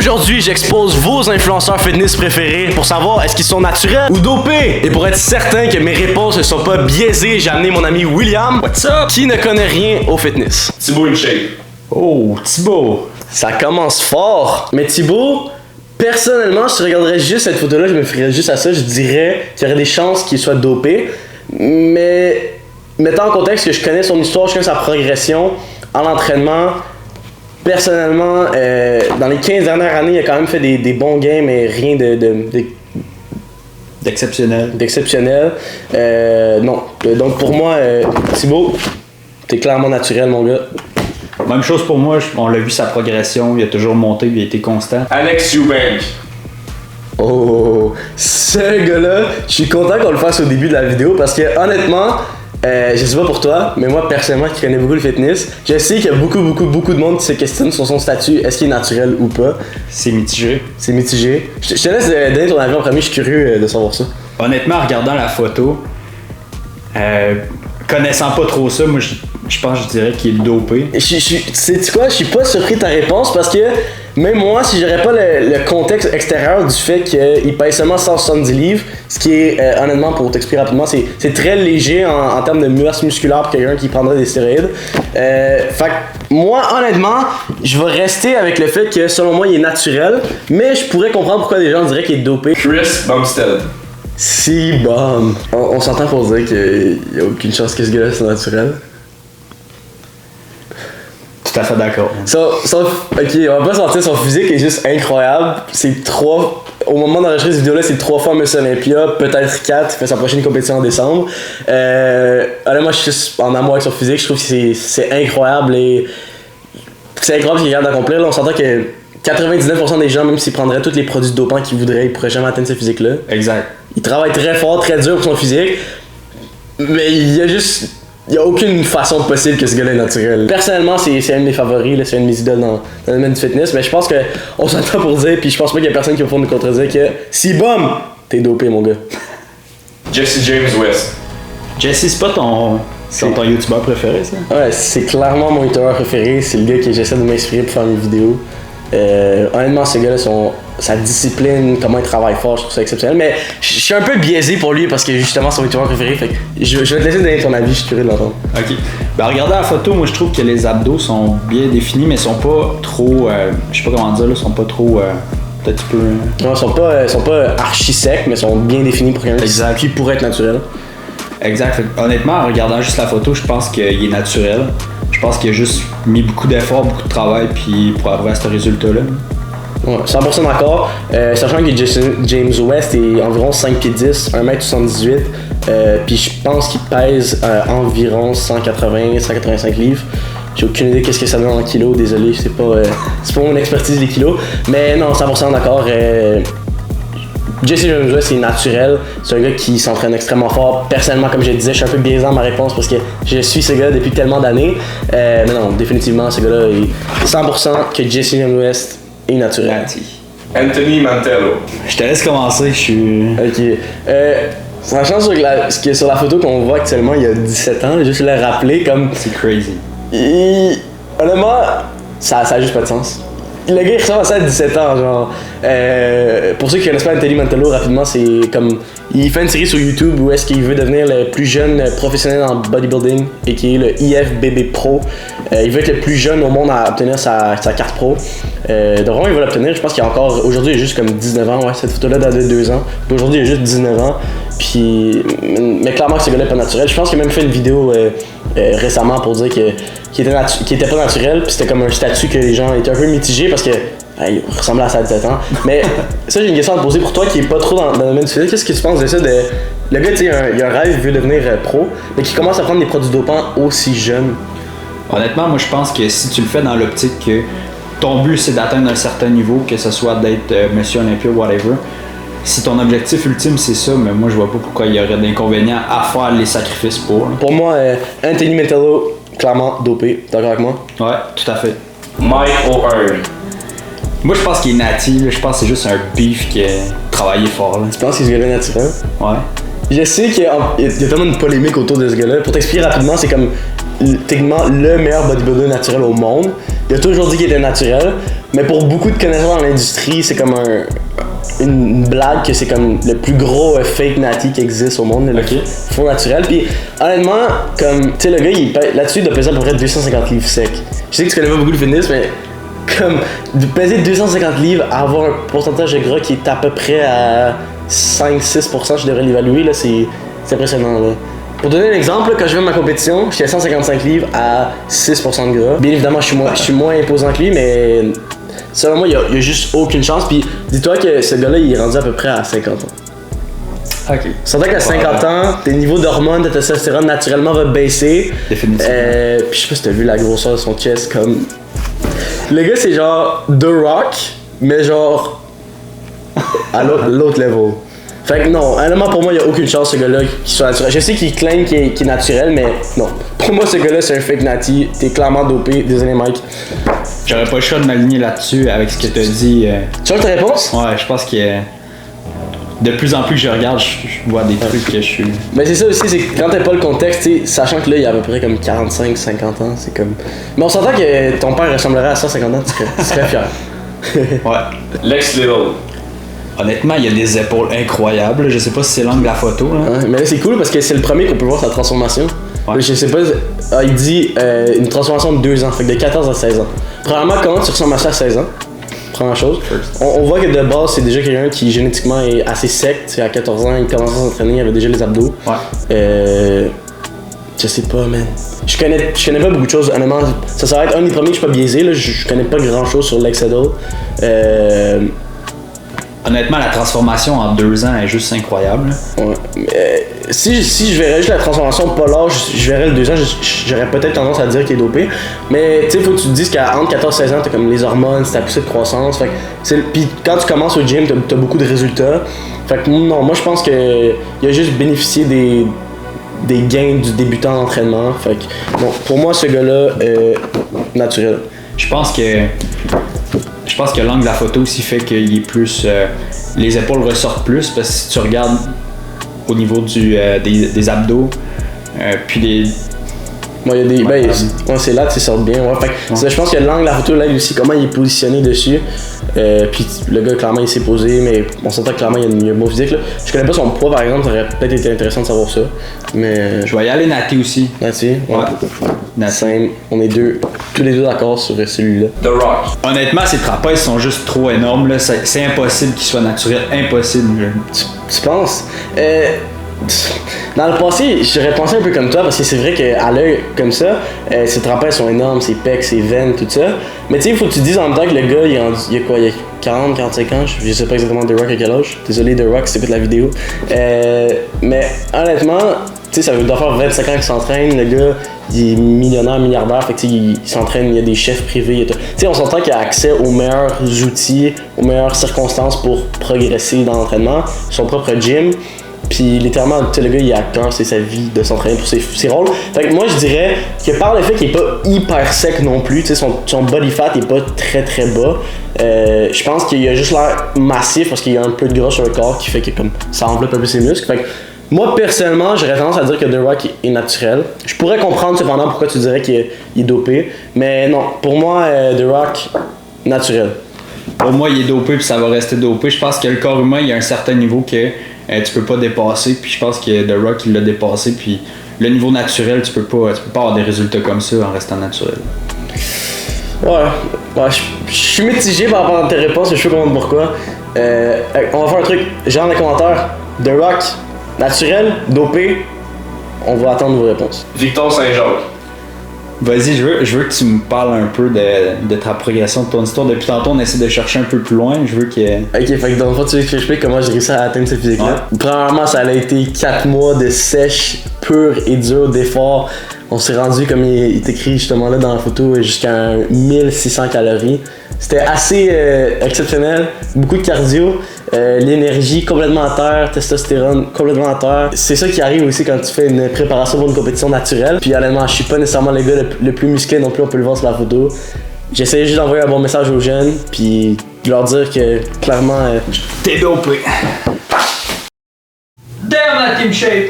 Aujourd'hui, j'expose vos influenceurs fitness préférés pour savoir est-ce qu'ils sont naturels ou dopés. Et pour être certain que mes réponses ne sont pas biaisées, j'ai amené mon ami William, what's up, qui ne connaît rien au fitness. Thibaut InShape. Oh, Thibaut. Ça commence fort. Mais Thibaut, personnellement, si je regarderais juste cette photo-là, je me ferais juste à ça, je dirais qu'il y aurait des chances qu'il soit dopé. Mais mettant en contexte que je connais son histoire, je connais sa progression en entraînement. Personnellement, dans les 15 dernières années, il a quand même fait des bons games, mais rien d'exceptionnel. Non. Donc pour moi, Thibaut, t'es clairement naturel, mon gars. Même chose pour moi, on l'a vu sa progression, il a toujours monté, il a été constant. Alex Eubank. Oh, ce gars-là, je suis content qu'on le fasse au début de la vidéo parce que honnêtement, je sais pas pour toi, mais moi personnellement qui connais beaucoup le fitness, je sais qu'il y a beaucoup de monde qui se questionne sur son statut, est-ce qu'il est naturel ou pas. C'est mitigé. C'est mitigé. Je te laisse donner ton avis en premier, je suis curieux de savoir ça. Honnêtement, en regardant la photo, connaissant pas trop ça, moi je pense que je dirais qu'il est dopé. Sais-tu quoi, je suis pas surpris de ta réponse parce que même moi, si j'aurais pas le contexte extérieur du fait qu'il pèse seulement 170 livres, ce qui est, honnêtement, pour t'expliquer rapidement, c'est très léger en termes de masse musculaire pour quelqu'un qui prendrait des stéroïdes. Fait que moi, honnêtement, je vais rester avec le fait que selon moi, il est naturel, mais je pourrais comprendre pourquoi des gens diraient qu'il est dopé. Chris Bumstead. Si bon. On s'entend pour dire qu'il n'y a aucune chance que ce gars-là soit naturel. Tout à fait d'accord. Ok, on va pas sentir son physique est juste incroyable. Au moment d'enregistrer cette vidéo-là, c'est 3 fois Miss Olympia, peut-être 4, il fait sa prochaine compétition en décembre. Moi, je suis juste en amour avec son physique, je trouve que c'est incroyable et c'est incroyable ce qu'il est capable d'accomplir. Là, on s'entend que 99% des gens, même s'ils prendraient tous les produits dopants qu'ils voudraient, ils pourraient jamais atteindre ce physique-là. Exact. Il travaille très fort, très dur pour son physique, mais il y a aucune façon possible que ce gars-là est naturel. Personnellement, c'est un de mes favoris, là, c'est un de mes idoles dans le domaine du fitness, mais je pense qu'on s'entend pour dire, puis je pense pas qu'il y a personne qui va pouvoir nous contredire que si bum, t'es dopé, mon gars. Jesse James West. Jesse, c'est pas ton youtubeur préféré, ça? Ouais, c'est clairement mon youtubeur préféré, c'est le gars que j'essaie de m'inspirer pour faire mes vidéos. Honnêtement, ce gars-là, sa discipline, comment il travaille fort, je trouve ça exceptionnel. Mais je suis un peu biaisé pour lui parce que justement, c'est mon youtubeur préféré. Fait que je vais te laisser donner ton avis, je suis curieux de l'entendre. Ok. Ben, regardez la photo, moi je trouve que les abdos sont bien définis, mais sont pas trop. Je sais pas comment dire, là, sont pas trop. Peut-être un peu. Non, ils sont pas archi secs, mais sont bien définis pour quelqu'un qui pourrait être naturel. Exact. Honnêtement, en regardant juste la photo, je pense qu'il est naturel. Je pense qu'il a juste mis beaucoup d'efforts, beaucoup de travail puis pour arriver à ce résultat-là. Ouais, 100% d'accord. Sachant que James West est environ 5 pieds 10, 1m78, puis je pense qu'il pèse environ 180-185 livres. J'ai aucune idée qu'est-ce que ça donne en kilos, désolé, c'est pas mon expertise les kilos. Mais non, 100% d'accord. Jesse James West c'est naturel, c'est un gars qui s'entraîne extrêmement fort. Personnellement, comme je le disais, je suis un peu biaisé dans ma réponse parce que je suis ce gars depuis tellement d'années. Mais non, définitivement, ce gars-là est 100% que Jesse James West est naturel. Anthony Mantello. Je te laisse commencer, je suis. Ok. Franchement, sur la photo qu'on voit actuellement, il y a 17 ans, juste le rappeler comme. C'est crazy. Honnêtement, ça a juste pas de sens. Le gars il ressemble à ça à 17 ans, genre. Pour ceux qui connaissent pas Anthony Mantello, rapidement, c'est comme. Il fait une série sur YouTube où est-ce qu'il veut devenir le plus jeune professionnel en bodybuilding et qui est le IFBB Pro. Il veut être le plus jeune au monde à obtenir sa carte pro. Donc vraiment, il va l'obtenir. Je pense qu'il y a encore. Aujourd'hui, il a juste comme 19 ans. Ouais, cette photo-là date de 2 ans. Puis aujourd'hui, il a juste 19 ans. Puis. Mais clairement, ce gars-là est pas naturel. Je pense qu'il a même fait une vidéo récemment pour dire qu'il était pas naturel. Puis c'était comme un statut que les gens étaient un peu mitigés parce que. Il ressemble à ça à 17 ans. Mais ça, j'ai une question à te poser pour toi qui est pas trop dans le domaine du fitness. Qu'est-ce que tu penses de ça? Le gars, tu sais, il a un rêve, il veut devenir pro, mais qui commence à prendre des produits dopants aussi jeunes. Honnêtement, moi je pense que si tu le fais dans l'optique que ton but c'est d'atteindre un certain niveau, que ce soit d'être Monsieur Olympia ou whatever, si ton objectif ultime c'est ça, mais moi je vois pas pourquoi il y aurait d'inconvénients à faire les sacrifices pour. Pour moi, Anthony Mantello, clairement dopé. T'es d'accord avec moi? Ouais, tout à fait. Mike O'Hearn. Moi, je pense qu'il est natif. Je pense que c'est juste un beef qui a travaillé fort. Là. Tu penses qu'il est ce gars-là naturel? Ouais. Je sais qu'il y a tellement de polémique autour de ce gars-là. Pour t'expliquer rapidement, c'est comme techniquement le meilleur bodybuilder naturel au monde. il a toujours dit qu'il était naturel, mais pour beaucoup de connaisseurs dans l'industrie, c'est comme une blague que c'est comme le plus gros fake natty qui existe au monde, le faux naturel. Puis honnêtement, comme, tu sais, le gars, là-dessus, il doit peser à peu près 250 livres secs. Je sais que tu connais pas beaucoup de fitness, mais comme, de peser 250 livres, avoir un pourcentage de gras qui est à peu près à 5-6%, je devrais l'évaluer, là, c'est impressionnant, là. Pour donner un exemple, là, quand je vais à ma compétition, j'étais à 155 livres à 6% de gras. Bien évidemment, je suis moins imposant que lui, mais selon moi, il y a juste aucune chance. Puis dis-toi que ce gars-là, il est rendu à peu près à 50 ans. Ok. Surtout qu'à 50 ans, tes niveaux d'hormones, de testostérone naturellement va baisser. Définitivement. Puis je sais pas si t'as vu la grosseur de son chest, comme. Le gars, c'est genre The Rock, mais genre à l'autre level. Fait que non, honnêtement pour moi, il y a aucune chance ce gars-là qui soit naturel. Je sais qu'il claim qu'il est naturel, mais non. Pour moi, ce gars-là, c'est un fake natty. T'es clairement dopé. Désolé, Mike. J'aurais pas le choix de m'aligner là-dessus avec ce que t'as dit. Tu vois ta réponse? Ouais, je pense que de plus en plus que je regarde, je vois des trucs que je suis. Mais c'est ça aussi, c'est que quand t'as pas le contexte, t'sais, sachant que là, il y a à peu près comme 45-50 ans, c'est comme. Mais on s'entend que ton père ressemblerait à 150 ans, tu serais fier. Ouais. Lex Little. Honnêtement, il y a des épaules incroyables. Je sais pas si c'est l'angle de la photo. Là. Ouais, mais là, c'est cool parce que c'est le premier qu'on peut voir sa transformation. Ouais. Je sais pas, il dit une transformation de 2 ans, fait que de 14 à 16 ans. Premièrement, comment tu ressembles à ça à 16 ans? Première chose. On voit que de base, c'est déjà quelqu'un qui génétiquement est assez sec. À 14 ans, il commence à s'entraîner, il avait déjà les abdos. Ouais. Je sais pas, man. Je connais pas beaucoup de choses, honnêtement. Ça va être un des premiers que je peux biaiser, là. Je connais pas grand chose sur Lex Little. Honnêtement, la transformation en 2 ans est juste incroyable. Ouais. Si je verrais juste la transformation pas l'âge, je verrais le 2 ans, j'aurais peut-être tendance à dire qu'il est dopé. Mais tu sais, faut que tu te dises qu'entre 14 et 16 ans, t'as comme les hormones, c'est ta poussée de croissance. Fait que puis quand tu commences au gym, t'as beaucoup de résultats. Fait que non, moi je pense qu'il a juste bénéficié des gains du débutant d'entraînement. Fait que bon, pour moi, ce gars-là, naturel. Je pense que l'angle de la photo aussi fait qu'il est plus. Les épaules ressortent plus parce que si tu regardes au niveau des abdos, puis les. Bon, il y a des. Ouais, c'est là qu'ils sortent bien. Ouais. Fait que, ça, je pense que l'angle de la photo l'aide aussi, comment il est positionné dessus. Puis le gars, clairement, il s'est posé, mais on s'entend que clairement, il y a un beau physique. Là. Je connais pas son poids, par exemple, ça aurait peut-être été intéressant de savoir ça. Mais. Je vais y aller natty aussi. Natty, ouais. Simple. On est tous les deux d'accord sur celui-là. The Rock. Honnêtement, ces trapèzes sont juste trop énormes. Là. C'est impossible qu'ils soient naturels. Impossible. Tu penses? Dans le passé, j'aurais pensé un peu comme toi parce que c'est vrai qu'à l'œil comme ça, ses trapèzes sont énormes, ses pecs, ses veines, tout ça. Mais tu sais, il faut que tu dises en même temps que le gars, il a quoi, il a 40, 45 ans, je sais pas exactement The Rock à quel âge. Désolé The Rock si t'écoutes la vidéo. Mais honnêtement, tu sais, ça doit faire 25 ans qu'il s'entraîne, le gars, il est millionnaire, milliardaire, fait que tu sais, il s'entraîne, il y a des chefs privés. Tu sais, on s'entend qu'il a accès aux meilleurs outils, aux meilleures circonstances pour progresser dans l'entraînement, son propre gym. Puis littéralement, tu sais, le gars, il est acteur, c'est sa vie de s'entraîner pour ses rôles. Fait que moi, je dirais que par le fait qu'il est pas hyper sec non plus, tu sais, son body fat est pas très très bas. Je pense qu'il a juste l'air massif parce qu'il y a un peu de gras sur le corps qui fait que comme ça enveloppe un peu ses muscles. Fait que moi, personnellement, j'aurais tendance à dire que The Rock est naturel. Je pourrais comprendre cependant pourquoi tu dirais qu'il est dopé. Mais non, pour moi, The Rock, naturel. Pour moi, il est dopé puis ça va rester dopé. Je pense que le corps humain, il y a un certain niveau que tu peux pas dépasser. Puis je pense que The Rock, il l'a dépassé. Puis le niveau naturel, tu peux pas avoir des résultats comme ça en restant naturel. Ouais, je suis mitigé par rapport à tes réponses, mais je sais pas pourquoi. On va faire un truc, genre dans les commentaires, The Rock, naturel, dopé, on va attendre vos réponses. Victor Saint-Jacques. Vas-y, je veux que tu me parles un peu de ta progression, de ton histoire. Depuis tantôt, on essaie de chercher un peu plus loin. Je veux que. Ok, fait que dans le fond, tu veux que j'explique comment j'ai réussi à atteindre cette physique-là? Ouais. Premièrement, ça a été 4 mois de sèche pure et dure, d'effort. On s'est rendu, comme il est écrit justement là dans la photo, jusqu'à 1600 calories. C'était assez exceptionnel, beaucoup de cardio, l'énergie complètement à terre, testostérone complètement à terre. C'est ça qui arrive aussi quand tu fais une préparation pour une compétition naturelle. Puis honnêtement, je suis pas nécessairement le gars le plus musclé non plus, on peut le voir sur la photo. J'essayais juste d'envoyer un bon message aux jeunes, puis de leur dire que clairement... T'es dopé. Damn la team shape!